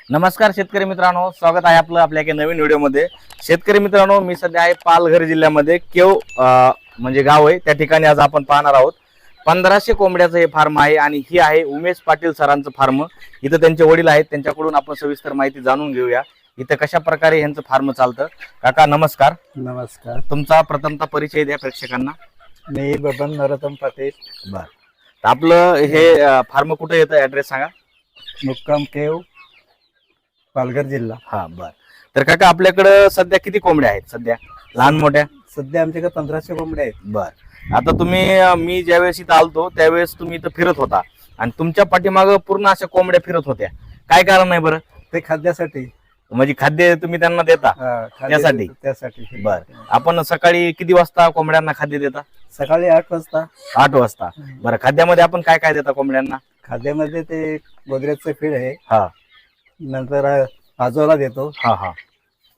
नमस्कार शेतकरी मित्रांनो, स्वागत आहे आपलं आपल्या एका नवीन व्हिडिओमध्ये। शेतकरी मित्रांनो, मी सध्या आहे पालघर जिल्ह्यामध्ये केव म्हणजे गाव आहे, त्या ठिकाणी आज आपण पाहणार आहोत 1500 कोंबड्याचं हे फार्म आहे आणि ही आहे उमेश पाटील सरांचं फार्म। इथं त्यांचे वडील आहेत, त्यांच्याकडून आपण सविस्तर माहिती जाणून घेऊया इथं कशा प्रकारे यांचं फार्म चालतं। काका नमस्कार। नमस्कार। तुमचा प्रथमतः परिचय द्या प्रेक्षकांना। मी बबन नरोत्तम पाटील। बर, आपलं हे फार्म कुठे येतं, ऍड्रेस सांगा। मुक्काम केव, पालघर जिल्हा। हा बर, तर काका आपल्याकडे सध्या किती कोंबड्या आहेत सध्या, लहान मोठ्या? सध्या आमच्याकडे 1500 कोंबड्या आहेत। बर, आता तुम्ही मी ज्यावेळेस इथं आलतो त्यावेळेस तुम्ही इथं फिरत होता आणि तुमच्या पाठीमागं पूर्ण अशा कोंबड्या फिरत होत्या, काय कारण नाही बरं? ते खाद्यासाठी, म्हणजे खाद्य तुम्ही त्यांना देता त्यासाठी? त्यासाठी। बर, आपण सकाळी किती वाजता कोंबड्यांना खाद्य देता? सकाळी 8 वाजता। 8 वाजता। बरं, खाद्यामध्ये आपण काय काय देता कोंबड्यांना? खाद्यामध्ये ते गोदरेजचं फीड आहे, हा, नंतर आजोला देतो। हा हा।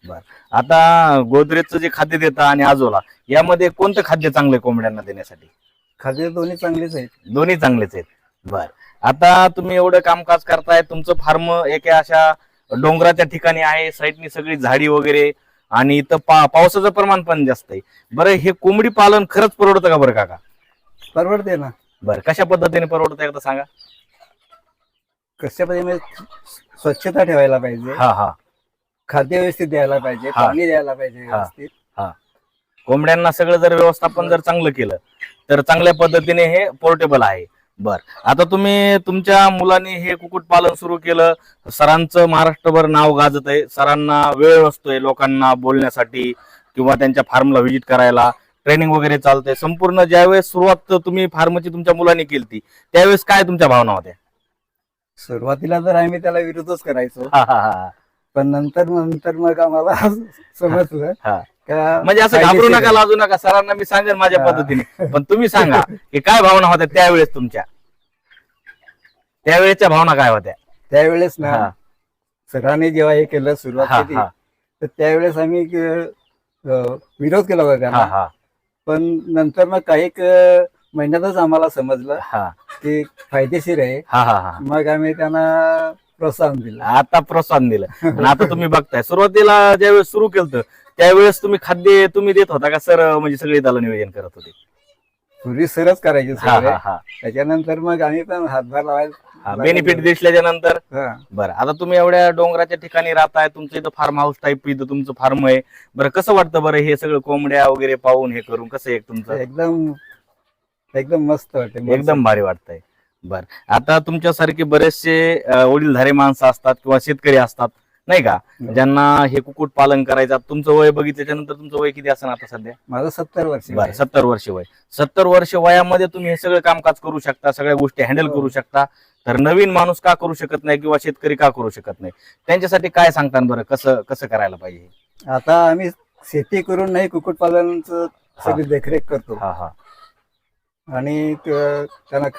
बर, आता गोदरेजचं जे खाद्य देता आणि आजोला, यामध्ये कोणतं खाद्य चांगलं आहे कोंबड्यांना देण्यासाठी? खाद्य दोन्ही चांगलेच आहेत। दोन्ही चांगलेच आहेत। बर, आता तुम्ही एवढं कामकाज करताय, तुमचं फार्म एका अशा डोंगराच्या ठिकाणी आहे, साईडनी सगळी झाडी वगैरे आणि इथं पावसाचं प्रमाण पण जास्त आहे। बरं, हे कोंबडी पालन खरंच परवडतं का बरं काका? परवडते ना। बरं, कशा पद्धतीने परवडतं एकदा सांगा। कशा पद्धतीने स्वच्छता ठेवायला पाहिजे, हा हा, खाद्य व्यवस्थित द्यायला पाहिजे, हा. पाणी द्यायला पाहिजे व्यवस्थित। कोंबड्यांना सगळं जर व्यवस्थापन जर चांगलं केलं तर चांगल्या पद्धतीने हे पोर्टेबल आहे। बर, आता तुम्ही तुमच्या मुलांनी हे कुक्कुटपालन सुरू केलं, सरांचं महाराष्ट्रभर नाव गाजत आहे, सरांना वेळ नसतोय लोकांना बोलण्यासाठी किंवा त्यांच्या फार्मला व्हिजिट करायला, ट्रेनिंग वगैरे चालतंय संपूर्ण। ज्यावेळेस सुरुवात तुम्ही फार्मची तुमच्या मुलांनी केली त्यावेळेस काय तुमच्या भावना होत्या? सुरुवातीला तर आम्ही त्याला विरोधच करायचो, हा हा हा, पण नंतर मग आम्हाला समजलं हा. का म्हणजे असं घाबरू नका, लाजू नका, सरांना मी सांगेन माझ्या पद्धतीने, पण तुम्ही सांगा की काय भावना होत्या त्यावेळेस तुमच्या, त्यावेळेसच्या भावना काय होत्या? त्यावेळेस ना, हा. सरांनी जेव्हा हे केलं सुरुवात हा, केली, हा. तर त्यावेळेस आम्ही विरोध केला होता हा त्यांना, हा पण नंतर मग काही महिन्यातच आम्हाला समजलं हा की फायदेशीर आहे। हा हा, मग आम्ही त्यांना प्रोत्साहन दिलं। आता प्रोत्साहन दिलं आणि आता तुम्ही बघताय, सुरुवातीला ज्यावेळेस सुरू केलं त्यावेळेस तुम्ही खाद्य तुम्ही देत होता का सर, म्हणजे सगळे त्याला नियोजन करत होते? पूर्वी सरच करायचे हा सगळे, हा हा, त्याच्यानंतर मग आम्ही पण हातभार लावायला बेनिफिट दिसल्याच्या नंतर। हा. बरं, आता तुम्ही एवढ्या डोंगराच्या ठिकाणी राहताय, तुमचं इथं फार्म हाऊस टाईप इथं तुमचं फार्म आहे, बरं कसं वाटतं बरं हे सगळं कोंबड्या वगैरे पाहून हे करून, कसं आहे तुमचं? एकदम एकदम मस्त वाटते, एकदम भारी वाटतंय। बर, आता तुमच्यासारखे बरेचसे वडीलधारे माणसं असतात किंवा शेतकरी असतात नाही का, ज्यांना हे कुक्कुट पालन करायचं। तुमचं वय बघितल्याच्या नंतर तुमचं वय किती असं आता सध्या? माझं 70 वर्ष। बरं, 70 वर्ष वय। 70 वर्ष वयामध्ये तुम्ही हे सगळं कामकाज करू शकता, सगळ्या गोष्टी हँडल करू शकता, तर नवीन माणूस का करू शकत नाही किंवा शेतकरी का करू शकत नाही, त्यांच्यासाठी काय सांगता बरं, कसं कसं करायला पाहिजे? आता आम्ही शेती करून नाही कुक्कुटपालनाचं सगळी देखरेख करतो, हा हा, आणि त्यांना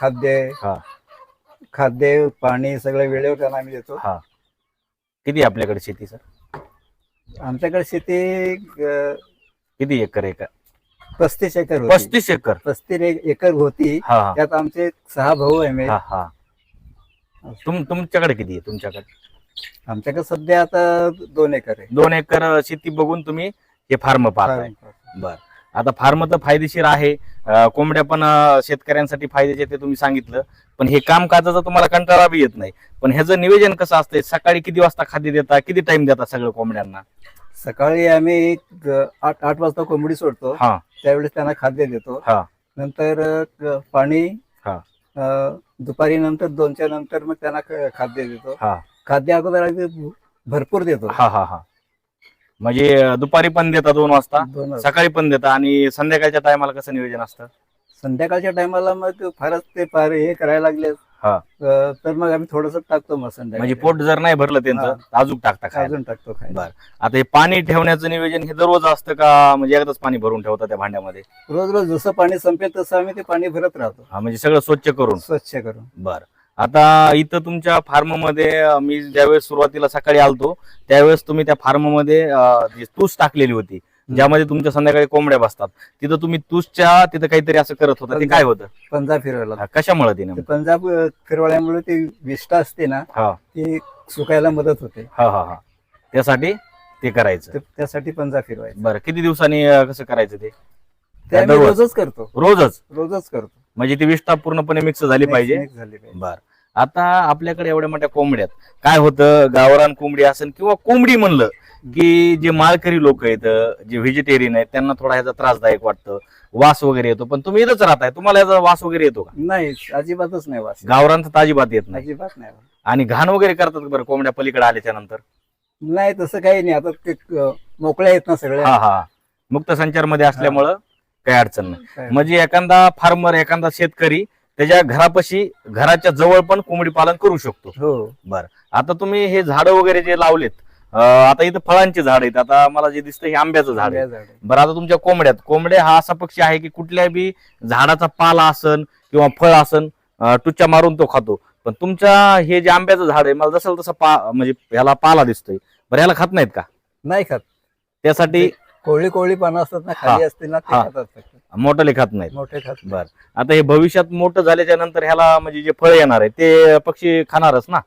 खाद्य पाणी सगळं वेळेवर त्यांना आम्ही देतो। हा, किती आपल्याकडे शेती सर? आमच्याकडे शेती किती एकर आहे का? 35 एकर होती। 35 एकर? 35 एकर होती, हा त्यात आमचे 6 भाऊ आहे मी। हा हा, तुमच्याकडे किती आहे? तुमच्याकडे आमच्याकडे सध्या आता 2 एकर आहे। 2 एकर शेती बघून तुम्ही हे फार्म पाहताय। बर, आता फार्म तर फायदेशीर आहे, कोंबड्या पण शेतकऱ्यांसाठी फायद्याचे ते तुम्ही सांगितलं, पण हे कामकाजाचा तुम्हाला कंटाळा बी येत नाही, पण ह्याचं नियोजन कसं असतंय? सकाळी किती वाजता खाद्य देता, किती टाइम देता सगळं कोंबड्यांना? सकाळी आम्ही 8 वाजता कोंबडी सोडतो, हा, त्यावेळेस त्यांना खाद्य देतो। हा, नंतर पाणी, हा, दुपारी नंतर 2च्या नंतर मग त्यांना खाद्य देतो। हा, खाद्य अगोदर आम्ही भरपूर देतो। हा हा हा, म्हणजे दुपारी पण देता 2 वाजता, सकाळी पण देता, आणि संध्याकाळच्या टायमाला कसं नियोजन असतं? संध्याकाळच्या टायमाला मग फारच ते हे करायला लागले हा, तर मग आम्ही थोडस टाकतो मग संध्याकाळी, म्हणजे पोट जर नाही भरलं त्यांचं अजून टाकता खायला? अजून टाकतो खायला। बर, आता हे पाणी ठेवण्याचं नियोजन हे दररोज असतं का, म्हणजे एकदाच पाणी भरून ठेवता त्या भांड्यामध्ये? रोज रोज जसं पाणी संपेल तसं आम्ही ते पाणी भरत राहतो, हा, म्हणजे सगळं स्वच्छ करून? स्वच्छ करून। बर, आता इथं तुमच्या फार्म मध्ये मी ज्यावेळेस सुरुवातीला सकाळी आलतो त्यावेळेस तुम्ही त्या फार्म मध्ये जी तूस टाकलेली होती, ज्यामध्ये तुमच्या संध्याकाळी कोंबड्या बसतात, तिथं तुम्ही तुसच्या तिथं काहीतरी असं करत होता, ते काय होतं? पंजा फिरवला. कशामुळे ते ते पंजा फिरवल्यामुळे ती विष्ठा असते ना, हा ती सुकायला मदत होते. हा हा हा त्यासाठी ते करायचं. त्यासाठी पंजा फिरवायचा. बरं, किती दिवसांनी कसं करायचं ते? ते आम्ही रोजच करतो. रोजच करतो. म्हणजे ती विष्ठा पूर्णपणे मिक्स झाली पाहिजे. Mix झाली पाहिजे. बर, आता आपल्याकडे एवढ्या मोठ्या कोंबड्यात काय होतं, गावरान कोंबडी असेल किंवा कोंबडी म्हणलं की जे माळकरी लोक आहेत, जे व्हेजिटेरियन आहेत, त्यांना थोडा ह्याचा त्रासदायक वाटतं, वास वगैरे येतो. पण तुम्ही इथंच राहताय, तुम्हाला याचा वास वगैरे येतो का? नाही, अजिबातच नाही वास. गावरांचा तर अजिबात येत नाही. अजिबात नाही. आणि घाण वगैरे करतात बरं कोंबड्या पलीकडे आल्याच्या नंतर? नाही, तसं काही नाही. आता ते मोकळ्या आहेत ना सगळ्या. हा हा मुक्त संचार मध्ये असल्यामुळं काही अडचण नाही. काय म्हणजे एखादा फार्मर, एखादा शेतकरी त्याच्या घरापाशी, घराच्या जवळ पण कोंबडी पालन करू शकतो. हो. बरं, आता तुम्ही हे झाडं वगैरे जे लावलेत, आता इथं फळांची झाड आहेत, आता मला जे दिसतं हे आंब्याचं झाड आहे. झाड आहे. बरं, आता तुमच्या कोंबड्या हा असा पक्षी आहे की कुठल्या बी झाडाचा पाला असन किंवा फळ असन, टुच्चा मारून तो खातो. पण तुमच्या हे जे आंब्याचं झाड आहे, मला जसं तसं म्हणजे याला पाला दिसतोय. बरं, याला खात नाहीत का? नाही खात. त्यासाठी कोळी पानं असतात ना, खाली असतील ना, ते हा. खातात फक्त. मोठे खात नाहीत. मोठे खात नाही. बर, आता हे भविष्यात मोठं झाल्याच्या नंतर ह्याला म्हणजे जे फळ येणार आहे ते पक्षी खाणारच ना,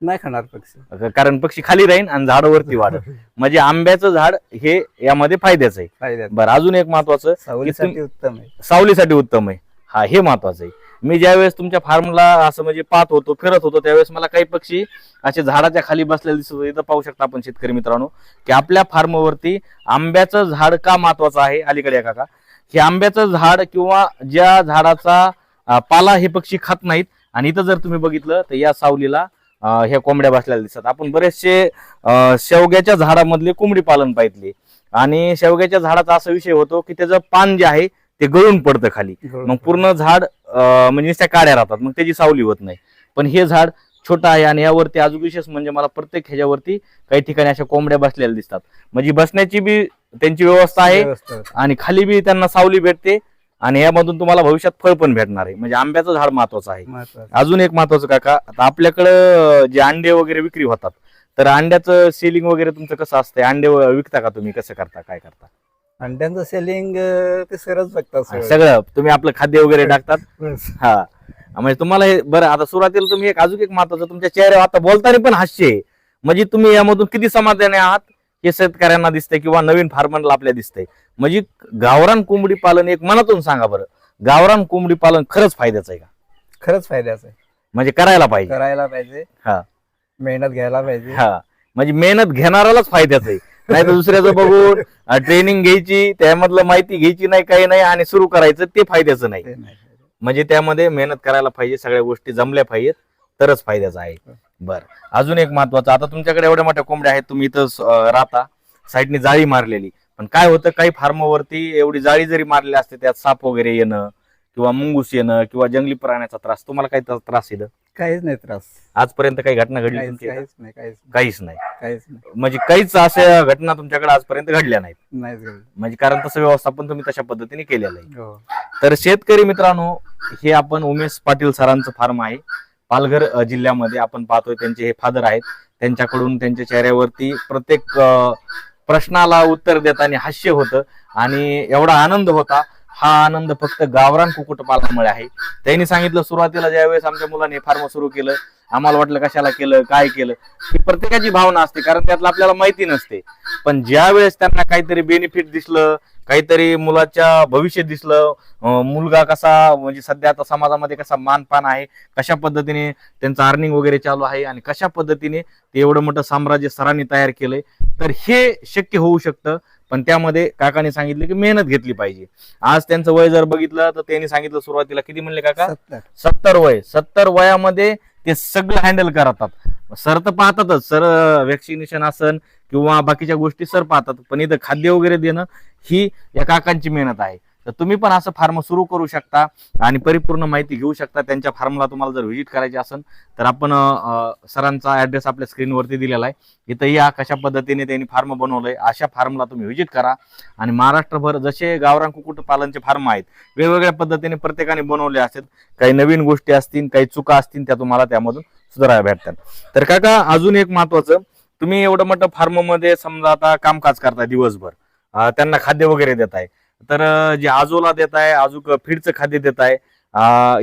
नाही खाणार पक्षी. कारण पक्षी खाली राहीन आणि झाडावरती वाढत. म्हणजे आंब्याचं झाड हे यामध्ये फायद्याचं आहे. फायद्यात. बरं, अजून एक महत्वाचं, सावलीसाठी उत्तम आहे. सावलीसाठी उत्तम आहे. हा, हे महत्वाचं आहे. मी ज्यावेळेस तुमच्या फार्मला असं म्हणजे पाहत होतो, फिरत होतो, त्यावेळेस मला काही पक्षी असे झाडाच्या खाली बसलेले दिसत होते. इथं पाहू शकता आपण शेतकरी मित्रांनो की आपल्या फार्मवरती आंब्याचं झाड का महत्वाचं आहे. अलीकडे या काका, हे आंब्याचं झाड किंवा ज्या झाडाचा पाला हे पक्षी खात नाहीत. आणि इथं जर तुम्ही बघितलं तर या सावलीला ह्या कोंबड्या बसलेल्या दिसतात. आपण बरेचसे शेवग्याच्या झाडामधले कोंबडी पालन पाहितले, आणि शेवग्याच्या झाडाचा असा विषय होतो की त्याचं पान जे आहे ते गळून पडतं खाली, मग पूर्ण झाड म्हणजे नुसत्या काड्या राहतात, मग त्याची सावली होत नाही. पण हे झाड छोटं आहे आणि यावरती अजून विशेष म्हणजे मला प्रत्येक ह्याच्यावरती काही ठिकाणी अशा कोंबड्या बसलेल्या दिसतात. म्हणजे बसण्याची बी त्यांची व्यवस्था आहे आणि खाली बी त्यांना सावली भेटते, आणि यामधून तुम्हाला भविष्यात फळ पण भेटणार आहे. म्हणजे आंब्याचं झाड महत्वाचं आहे. अजून एक महत्वाचं काका, आता आपल्याकडं जे अंडे वगैरे विक्री होतात, तर अंड्याचं सेलिंग वगैरे तुमचं कसं असतंय? अंडे विकता का तुम्ही? कसं करता, काय करता? अंड्यांचं सेलिंग ते सरच बघतात. सगळं तुम्ही आपलं खाद्य वगैरे टाकतात. हा, म्हणजे तुम्हाला हे बरं, आता सुरुवातीला तुम्ही अजून एक महत्वाचं, तुमच्या चेहऱ्यावर आता बोलताना पण हास्य आहे. म्हणजे तुम्ही यामधून किती समाधानी आहात हे शेतकऱ्यांना दिसतंय किंवा नवीन फार्मरला आपल्या दिसतंय. म्हणजे गावरान कोंबडी पालन एक मनातून सांगा बरं, गावरान कोंबडी पालन खरंच फायद्याचं आहे का? खरंच फायद्याचं आहे. म्हणजे करायला पाहिजे. हा, मेहनत घ्यायला पाहिजे. हा, म्हणजे मेहनत घेणारालाच फायद्याचं आहे. नाही तर दुसऱ्याचं बघून ट्रेनिंग घ्यायची, त्यामधलं माहिती घ्यायची नाही, काही नाही, आणि सुरू करायचं, ते फायद्याचं नाही. म्हणजे त्यामध्ये मेहनत करायला पाहिजे, सगळ्या गोष्टी जमल्या पाहिजेत, तरच फायद्याचं आहे. बरं, अजून एक महत्वाचं, आता तुमच्याकडे एवढ्या मोठ्या कोंबड्या आहेत, तुम्ही इथं राहता, साईडने जाळी मारलेली, पण काय होतं काही फार्मवरती एवढी जाळी जरी मारलेली असते, त्यात साप वगैरे येणं किंवा मुंगूस येणं किंवा जंगली प्राण्याचा त्रास, तुम्हाला काही त्रास येतं? काहीच नाही त्रास. आजपर्यंत काही घटना घडली? काहीच नाही. म्हणजे काहीच अशा घटना तुमच्याकडे आजपर्यंत घडल्या नाहीत. म्हणजे कारण तसं व्यवस्थापन तुम्ही तशा पद्धतीने केलेलं आहे. तर शेतकरी मित्रांनो, हे आपण उमेश पाटील सरांचं फार्म आहे, पालघर जिल्ह्यामध्ये. आपण पाहतोय त्यांचे हे फादर आहेत. त्यांच्याकडून त्यांच्या चेहऱ्यावरती प्रत्येक प्रश्नाला उत्तर देताना हास्य होतं आणि एवढा आनंद होता. हा आनंद फक्त गावरान कुक्कुटपालनामुळे आहे. त्यांनी सांगितलं सुरुवातीला ज्यावेळेस आमच्या मुलाने फार्म सुरू केलं, आम्हाला वाटलं कशाला केलं, काय केलं, ही प्रत्येकाची भावना असते, कारण त्यातलं आपल्याला माहिती नसते. पण ज्या वेळेस त्यांना काहीतरी बेनिफिट दिसलं, काहीतरी मुलाच्या भविष्य दिसलं, मुलगा कसा म्हणजे सध्या आता समाजामध्ये कसा मानपान आहे, कशा पद्धतीने त्यांचं अर्निंग वगैरे चालू आहे आणि कशा पद्धतीने ते एवढं मोठं साम्राज्य सरांनी तयार केलंय, तर हे शक्य होऊ शकतं. पण त्यामध्ये काकाने सांगितलं की मेहनत घेतली पाहिजे. आज त्यांचं वय जर बघितलं तर त्यांनी सांगितलं सुरुवातीला किती म्हणले काका? 70 वय. 70 वयामध्ये ते सगळं हँडल करतात. सर तर पाहतातच, सर वॅक्सिनेशन असन किंवा बाकीच्या गोष्टी सर पाहतात, पण इथं खाद्य वगैरे देणं ही या काकांची मेहनत आहे. तर तुम्ही पण असं फार्म सुरू करू शकता आणि परिपूर्ण माहिती घेऊ शकता. त्यांच्या फार्मला तुम्हाला जर व्हिजिट करायची असेल तर आपण सरांचा ऍड्रेस आपल्या स्क्रीनवरती दिलेला आहे. इथं या कशा पद्धतीने त्यांनी फार्म बनवलंय, अशा फार्मला तुम्ही व्हिजिट करा. आणि महाराष्ट्रभर जसे गावरान कुक्कुटपालनचे फार्म आहेत, वेगवेगळ्या पद्धतीने प्रत्येकाने बनवले असतील. काही नवीन गोष्टी असतील, काही चुका असतील, त्या तुम्हाला त्यामधून सुधारायला भेटतात. तर काका, अजून एक महत्वाचं, तुम्ही एवढं मोठं फार्म मध्ये समजा आता कामकाज करता दिवसभर, त्यांना खाद्य वगैरे देत आहे. तर जे आजोला देत आहे, अजून फीडचं खाद्य देत आहे.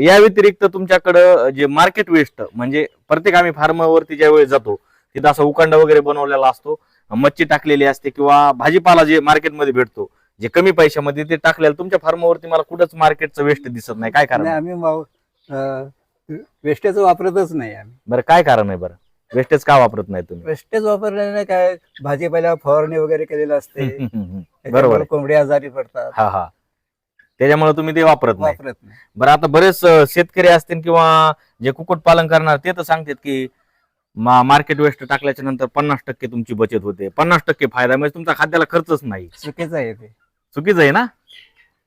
या व्यतिरिक्त तुमच्याकडं जे मार्केट वेस्ट म्हणजे प्रत्येक आम्ही फार्मवरती ज्या वेळेस जातो तिथं असा उकांडा वगैरे बनवलेला असतो, मच्छी टाकलेली असते किंवा भाजीपाला जे मार्केटमध्ये भेटतो जे कमी पैशामध्ये ते टाकलेलं, तुमच्या फार्मवरती मला कुठंच मार्केटचं वेस्ट दिसत नाही. काय कारण नाही, आहे? आम्ही वेस्टेज वापरतच नाही आम्ही. बरं काय कारण आहे? बरं वेस्टेज का वापरत नाही तुम्ही? वेस्टेज वापरल्याने काय भाजीपाला फवारणी वगैरे केलेलं असते, बरोबर त्याच्यामुळे आहे. कोंबडी आजारी पडतात. हा हा, त्याच्यामुळे तुम्ही ते वापरत नाही. वापरत नाही. बरं आता बरेच शेतकरी असतील किंवा जे कुक्कुट पालन करणार ते तर सांगतात की मार्केट वेस्ट टाकल्याच्या नंतर 50% तुमची बचत होते, 50% फायदा, म्हणजे तुमचा खाद्याला खर्चच नाही. चुकीचं आहे ते. चुकीचं आहे ना?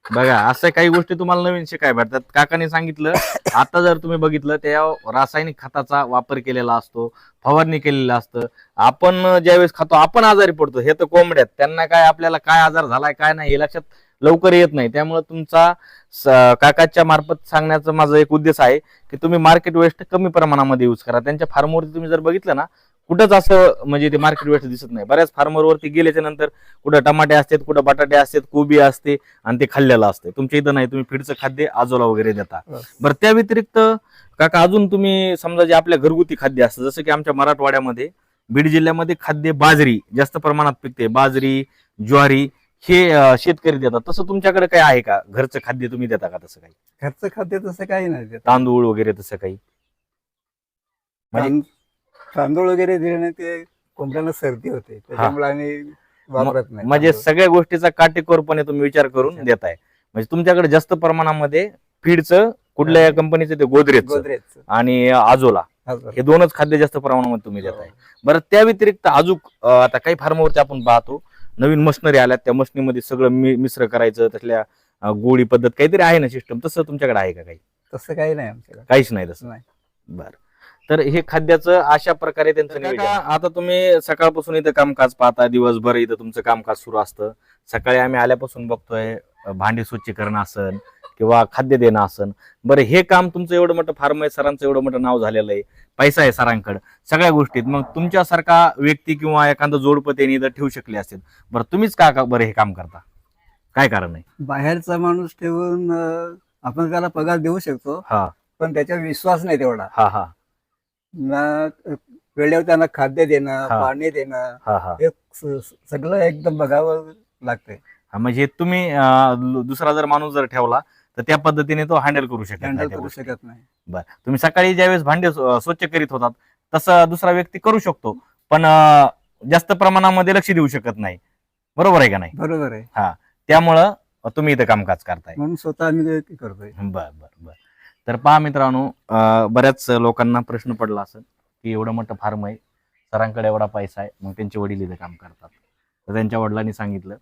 बघा असं काही गोष्टी तुम्हाला नवीन शिकायला भेटतात. काकाने सांगितलं आता जर तुम्ही बघितलं त्या रासायनिक खताचा वापर केलेला असतो, फवारणी केलेलं असतं. आपण ज्यावेळेस खातो आपण आजारी पडतो. हे तर कोंबड्यात, त्यांना काय आपल्याला काय आजार झालाय काय नाही हे लक्षात लवकर येत नाही. त्यामुळे तुमचा काकाच्या मार्फत सांगण्याचा माझा एक उद्देश आहे की तुम्ही मार्केट वेस्ट कमी प्रमाणामध्ये यूज करा. त्यांच्या फार्मवरती तुम्ही जर बघितलं ना कुठंच असं म्हणजे ते मार्केट वेस्ट दिसत नाही. बऱ्याच फार्मरवरती गेल्याच्या नंतर कुठं टमाटे असतात, कुठं बटाटे असतात, कोबी असते आणि ते खाल्लेलं असते. तुमच्या इथं नाही, तुम्ही फीडचं खाद्य आजोला वगैरे देता. बरं त्या व्यतिरिक्त काका अजून तुम्ही समजा जे आपल्या घरगुती खाद्य असतं, जसं की आमच्या मराठवाड्यामध्ये बीड जिल्ह्यामध्ये खाद्य बाजरी जास्त प्रमाणात पिकते, बाजरी ज्वारी हे शेतकरी देतात. तसं तुमच्याकडे काय आहे का? घरचं खाद्य तुम्ही देता का? तसं काही घरचं खाद्य तसं काही नाही देत. तांदूळ वगैरे तसं काही? तांदूळ वगैरे दिल्याने ते कोंबड्यांना सर्दी होते, त्याच्यामुळे आम्ही वापरत नाही. म्हणजे तांदूळ. सगळ्या गोष्टीचा काटेकोरपणे तुम्ही विचार करून देताय. म्हणजे तुमच्याकडे जास्त प्रमाणामध्ये फीडचं कुठल्या कंपनीचं ते गोदरेजचं गोदरेजचं. आणि आजोला हे दोनच खाद्य जास्त प्रमाणामध्ये तुम्ही देताय. बरं त्या व्यतिरिक्त अजून आता काही फार्मवरती आपण पाहतो नवीन मशिनरी आल्यात, त्या मशिनरीमध्ये सगळं मिश्र करायचं, त्यातल्या गोळी पद्धत काहीतरी आहे ना सिस्टम, तसं तुमच्याकडे आहे का काही? तसं काही नाही आमच्याकडे. काहीच नाही तसं? नाही. बरं, तर हे खाद्याचं अशा प्रकारे त्यांचं नियोजन. आता तुम्ही सकाळपासून इथं कामकाज पाहता, दिवसभर इथं तुमचं कामकाज सुरू असतं. सकाळी आम्ही आल्यापासून बघतोय भांडी स्वच्छ करणं असन किंवा खाद्य देणं असन. बरं हे काम तुमचं एवढं मोठं फार्म आहे, सरांचं एवढं मोठं नाव झालेलं आहे, पैसा आहे सरांकडे, सगळ्या गोष्टीत, मग तुमच्यासारखा व्यक्ती किंवा एखादं जोडपं त्यांनी इथं ठेवू शकले असतील. बरं तुम्हीच का बरं हे काम करता? काय कारण आहे? बाहेरचा माणूस ठेवून आपण त्याला पगार देऊ शकतो, हा पण त्याच्यावर विश्वास नाही तेवढा. हा हा ना वेळेवर त्यांना खाद्य देणं, हा. पाणी देणं, हा हा हे सगळं एकदम बघावं लागतंय. म्हणजे तुम्ही दुसरा जर माणूस जर ठेवला तर त्या पद्धतीने तो हँडल करू शकत हँडल नाही त्या करू गोष्टी. शकत नाही. बरं, तुम्ही सकाळी ज्यावेळेस भांडे स्वच्छ करीत होतात तसं दुसरा व्यक्ती करू शकतो, पण जास्त प्रमाणामध्ये लक्ष देऊ शकत नाही. बरोबर आहे का नाही? बरोबर आहे. त्यामुळं तुम्ही इथं कामकाज करताय. म्हणून स्वतः आम्ही ते करतोय. बर बर बर. तर पहा मित्रांनो, बऱ्याच लोकांना प्रश्न पडला असेल की एवढं मोठं फार्म आहे, सरांकडे एवढा पैसा आहे, मग त्यांचे वडील इथं काम करतात. तर त्यांच्या वडिलांनी सांगितलं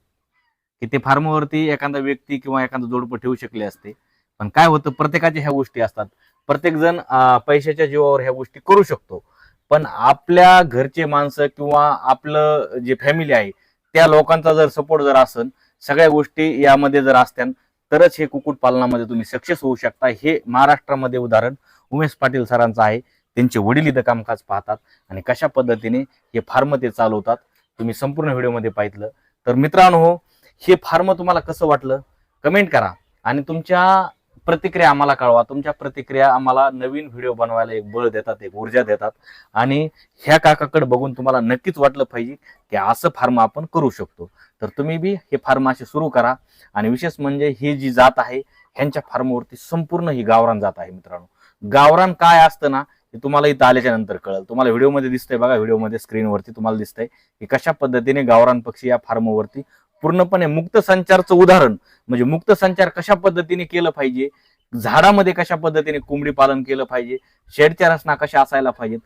की ते फार्मवरती एखादा व्यक्ती किंवा एखादा जोडपं ठेवू शकले असते, पण काय होतं प्रत्येकाच्या ह्या गोष्टी असतात. प्रत्येक जण पैशाच्या जीवावर ह्या गोष्टी करू शकतो, पण आपल्या घरचे माणसं किंवा आपलं जे फॅमिली आहे त्या लोकांचा जर सपोर्ट जर असेल, सगळ्या गोष्टी यामध्ये जर असत्या, तरच हे कुक्कुट पालनामध्ये तुम्ही सक्सेस होऊ शकता. हे महाराष्ट्रामध्ये उदाहरण उमेश पाटील सरांचं आहे. त्यांचे वडील इथं कामकाज पाहतात आणि कशा पद्धतीने हे फार्म ते चालवतात तुम्ही संपूर्ण व्हिडिओमध्ये पाहिलं. तर मित्रांनो, हे फार्म तुम्हाला कसं वाटलं कमेंट करा आणि तुमच्या प्रतिक्रिया आम्हाला कळवा. तुमच्या प्रतिक्रिया आम्हाला नवीन व्हिडिओ बनवायला एक बळ देतात, एक ऊर्जा देतात. आणि ह्या काकाकडे बघून तुम्हाला नक्कीच वाटलं पाहिजे की असं फार्म आपण करू शकतो. तर तुम्ही बी हे फार्म असे सुरू करा. आणि विशेष म्हणजे ही जी जात आहे ह्यांच्या फार्मवरती संपूर्ण ही गावरान जात आहे. मित्रांनो, गावरान काय असतं ना ते तुम्हाला इथं आल्याच्या नंतर कळलं. तुम्हाला व्हिडिओमध्ये दिसतंय बघा, व्हिडिओमध्ये स्क्रीनवरती तुम्हाला दिसतंय की कशा पद्धतीने गावरान पक्षी या फार्मवरती पूर्णपणे मुक्त संचारचं उदाहरण, म्हणजे मुक्त संचार कशा पद्धतीने केलं पाहिजे, झाडामध्ये कशा पद्धतीने कोंबडी पालन केलं पाहिजे, शेडच्या रचना कशा असायला पाहिजेत,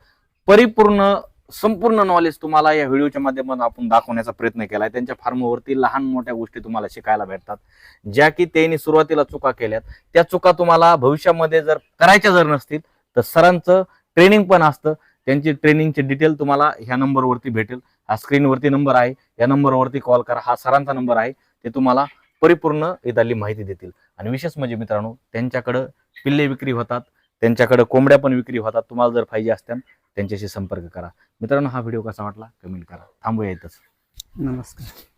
परिपूर्ण संपूर्ण नॉलेज तुम्हाला या व्हिडिओच्या माध्यमातून आपण दाखवण्याचा प्रयत्न केलाय. त्यांच्या फार्मवरती लहान मोठ्या गोष्टी तुम्हाला शिकायला भेटतात, ज्या की त्यांनी सुरुवातीला चुका केल्यात. त्या चुका तुम्हाला भविष्यामध्ये जर करायच्या जर नसतील तर सरांचं ट्रेनिंग पण असतं. त्यांची ट्रेनिंगचे डिटेल तुम्हाला ह्या नंबरवरती भेटेल. हा स्क्रीनवरती नंबर आहे, या नंबरवरती कॉल करा. हा सरांचा नंबर आहे, ते तुम्हाला परिपूर्ण इथली माहिती देतील. आणि विशेष म्हणजे मित्रांनो, त्यांच्याकडं पिल्ले विक्री होतात, त्यांच्याकडे कोंबड्या पण विक्री होतात. तुम्हाला जर पाहिजे असत्या त्यांच्याशी संपर्क करा. मित्रांनो, हा व्हिडिओ कसा वाटला कमेंट करा. थांबूया इथंच. नमस्कार.